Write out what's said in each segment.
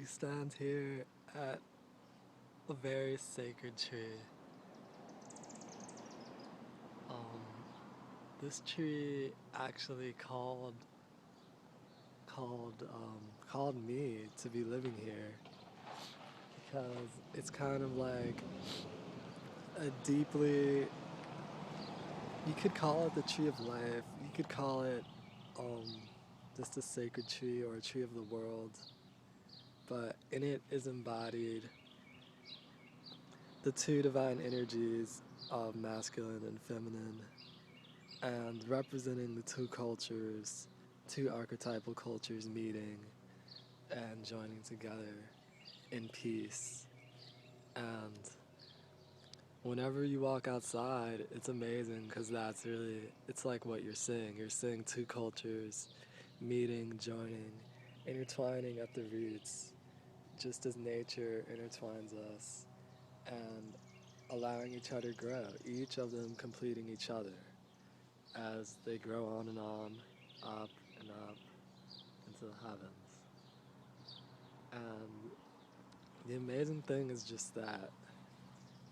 stand here at a very sacred tree. Um, this tree actually called me to be living here because it's kind of like a deeply, you could call it the tree of life. You could call it um, just a sacred tree or a tree of the world. But in it is embodied the two divine energies of masculine and feminine, and representing the two cultures, two archetypal cultures meeting and joining together in peace. And whenever you walk outside, it's amazing because it's like what you're seeing. You're seeing two cultures meeting, joining, intertwining at the roots, just as nature intertwines us, and allowing each other grow, each of them completing each other as they grow on, up and up into the heavens. And the amazing thing is just that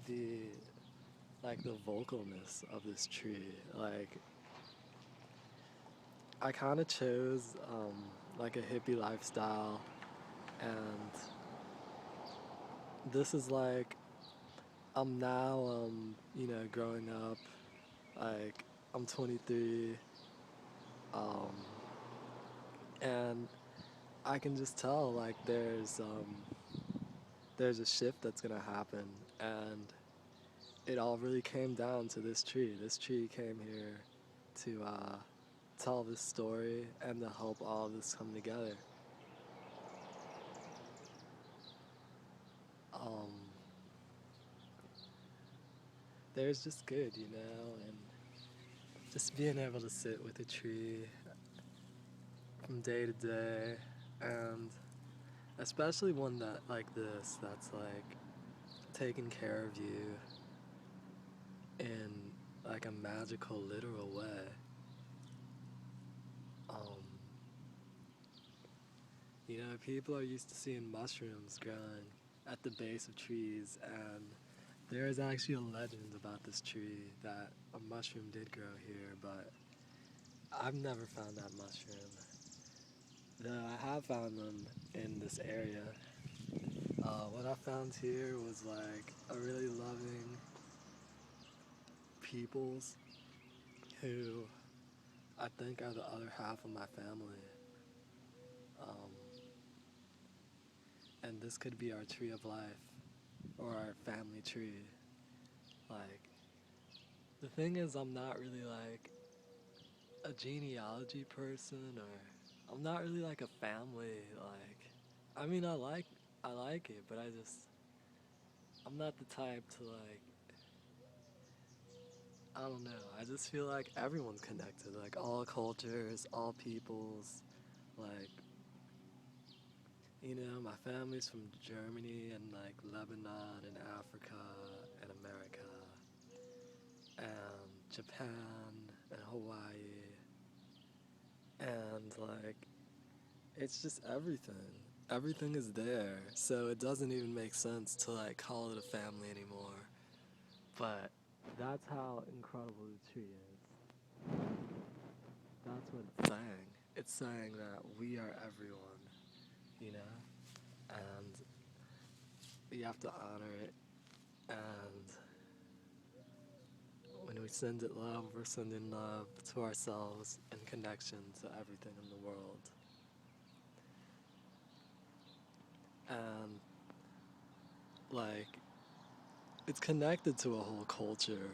the the vocalness of this tree. Like I kind of chose like a hippie lifestyle, and this is like I'm now growing up. Like I'm 23, um, and I can just tell like there's a shift that's gonna happen, and it all really came down to this tree. This tree came here to tell this story and to help all of this come together. Um, there's just good, and just being able to sit with a tree from day to day, and especially one that like this that's like taking care of you in like a magical, literal way. Um, people are used to seeing mushrooms growing at the base of trees, and there is actually a legend about this tree that a mushroom did grow here, but I've never found that mushroom. Though I have found them in this area. What I found here was like a really loving peoples who I think are the other half of my family. Um, and this could be our tree of life or our family tree. Like, the thing is, I'm not really like a genealogy person, or I'm not really like a family. Like, I mean, I like it, but I'm not the type to like, I don't know. I just feel like everyone's connected, like all cultures, all peoples. Like, my family's from Germany and like Lebanon and Africa and America and Japan and Hawaii, and like it's just everything. Everything is there, so it doesn't even make sense to like call it a family anymore. But that's how incredible the tree is. That's what it's saying. It's saying that we are everyone, and we have to honor it. And when we send it love, we're sending love to ourselves and connection to everything in the world. And like, it's connected to a whole culture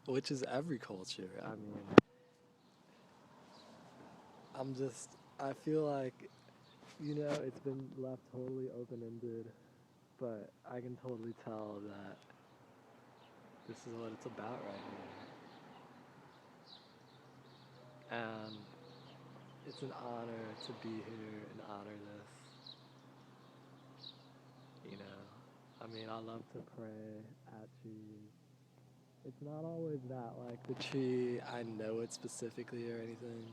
which is every culture. I mean, I feel like, it's been left totally open ended, but I can totally tell that this is what it's about right now. And it's an honor to be here and honor this. I mean, I love to pray at trees. It's not always that, like, the tree, I know it specifically or anything,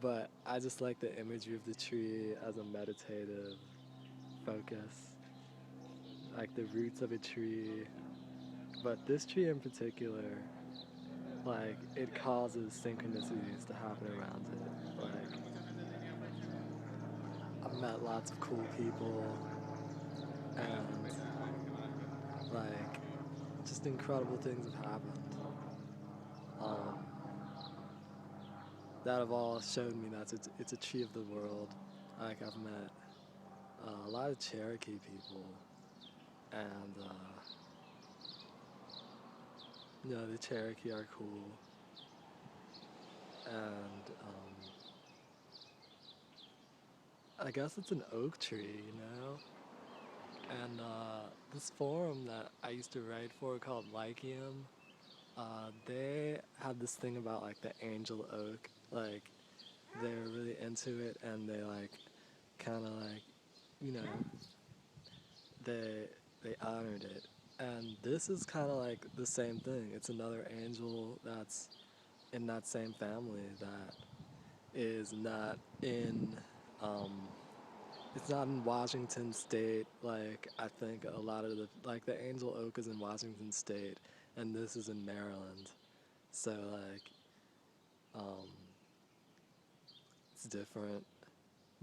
but I just like the imagery of the tree as a meditative. focus, like the roots of a tree. But this tree in particular, like it causes synchronicities to happen around it. Like I've met lots of cool people and like just incredible things have happened um, that have all showed me that it's a tree of the world. Like I've met a lot of Cherokee people, and the Cherokee are cool, and I guess it's an oak tree, and this forum that I used to write for called Lyceum, they had this thing about like the angel oak. Like they're really into it, and they like kind of like you know they they honored it. And this is kind of like the same thing. It's another angel that's in that same family that is not in um, it's not in Washington State. Like I think a lot of the like the Angel Oak is in Washington State, and this is in Maryland. So like um, it's different,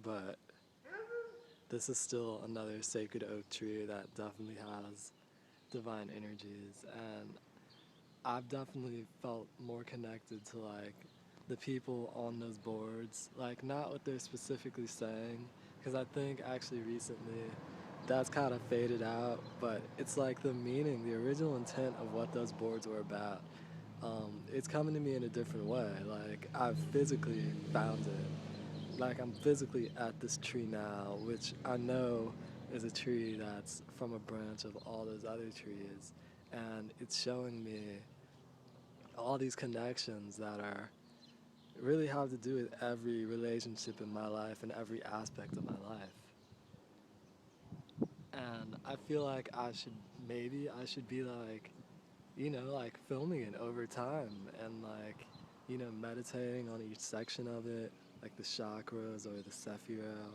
but this is still another sacred oak tree that definitely has divine energies, and I've definitely felt more connected to like the people on those boards, like not what they're specifically saying, because I think actually recently that's kind of faded out, but it's like the meaning, the original intent of what those boards were about. It's coming to me in a different way. Like I've physically found it. Like I'm physically at this tree now, which I know is a tree that's from a branch of all those other trees, and it's showing me all these connections that are really have to do with every relationship in my life and every aspect of my life. And I feel like I should be like, like filming it over time and like, meditating on each section of it, like the chakras or the Sephiro.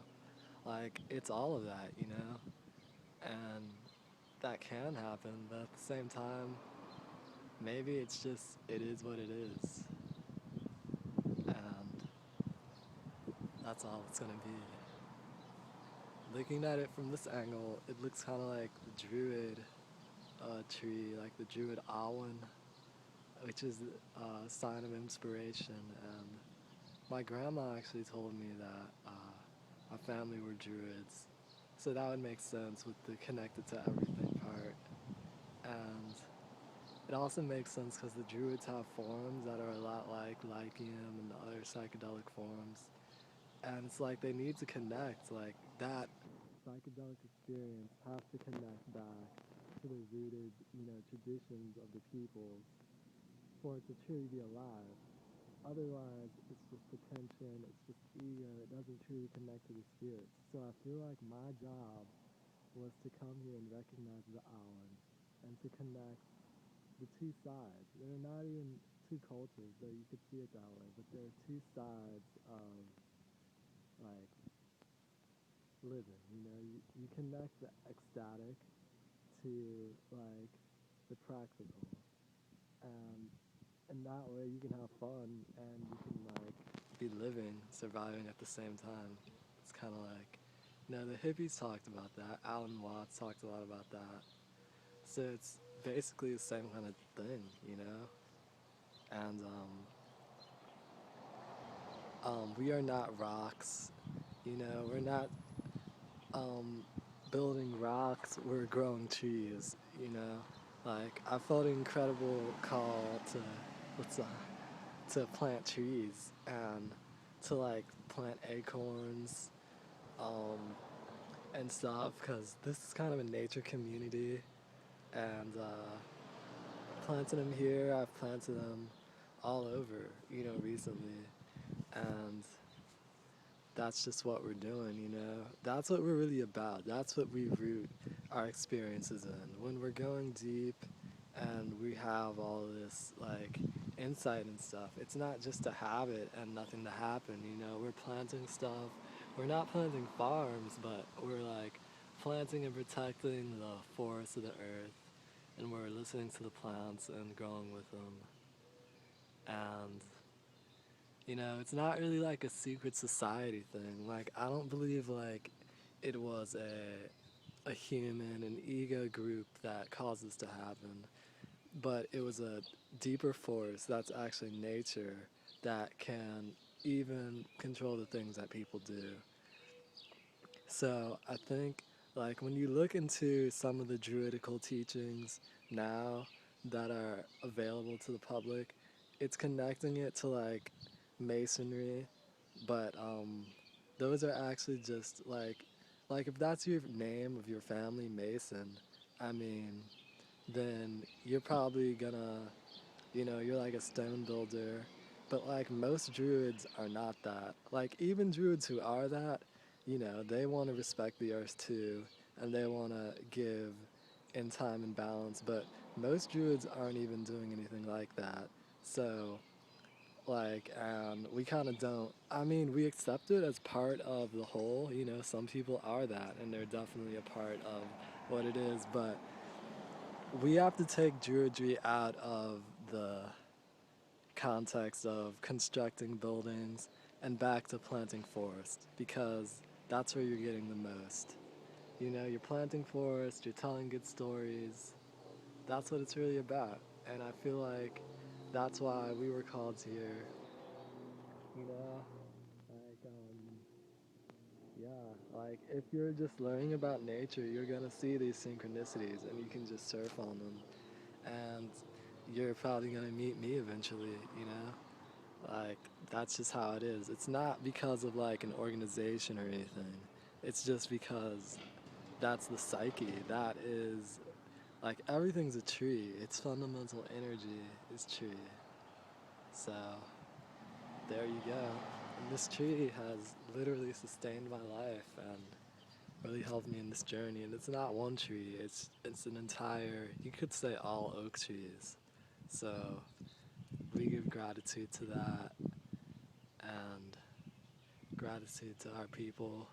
Like it's all of that. And that can happen, but at the same time, maybe it is what it is. And that's all it's gonna be. Looking at it from this angle, it looks kind of like the druid tree, like the druid awan, which is a sign of inspiration. And my grandma actually told me that my family were druids, so that would make sense with the connected to everything part. And it also makes sense because the druids have forms that are a lot like Lycium and the other psychedelic forms. And it's like they need to connect, like that psychedelic experience has to connect back to the rooted, traditions of the peoples for it to truly be alive. Otherwise, it's just attention, it's just ego, it doesn't truly connect to the spirits. So I feel like my job was to come here and recognize the island and to connect the two sides. They're not even two cultures, though you could see it that way, but there are two sides of like living. You connect the ecstatic to like the practical, and in that way you can have fun and you can like be living, surviving at the same time. It's kind of like, the hippies talked about that. Alan Watts talked a lot about that. So it's basically the same kind of thing. And we are not rocks. We're not um, building rocks. We're growing trees. Like I felt an incredible call to what's to plant trees and to like plant acorns um, and stuff because this is kind of a nature community and planting them here. I've planted them all over, recently, and that's just what we're doing. That's what we're really about. That's what we root our experiences in. When we're going deep and we have all this like insight and stuff, it's not just to have it and nothing to happen. We're planting stuff. We're not planting farms, but we're like planting and protecting the forests of the earth, and we're listening to the plants and growing with them. And it's not really like a secret society thing. Like, I don't believe like it was a human, an ego group that caused this to happen, but it was a deeper force that's actually nature that can even control the things that people do. So I think, like, when you look into some of the druidical teachings now that are available to the public, it's connecting it to like masonry, but those are actually just like if that's your name of your family, Mason. I mean, then you're probably gonna, you're like a stone builder. But like most druids are not that. Like even druids who are that, they want to respect the earth too, and they want to give in time and balance. But most druids aren't even doing anything like that. So like, and we kind of don't. I mean, we accept it as part of the whole. Some people are that, and they're definitely a part of what it is. But we have to take Druidry out of the context of constructing buildings and back to planting forest because that's where you're getting the most. You're planting forest, you're telling good stories. That's what it's really about. And I feel like that's why we were called here. You know, like, yeah, like if you're just learning about nature, you're gonna see these synchronicities and you can just surf on them. And you're probably gonna meet me eventually, Like, that's just how it is. It's not because of like an organization or anything. It's just because that's the psyche. That is, like, everything's a tree. Its fundamental energy is tree. So, there you go. And this tree has literally sustained my life and really helped me in this journey. And it's not one tree, it's an entire, you could say all oak trees. So, we give gratitude to that and gratitude to our people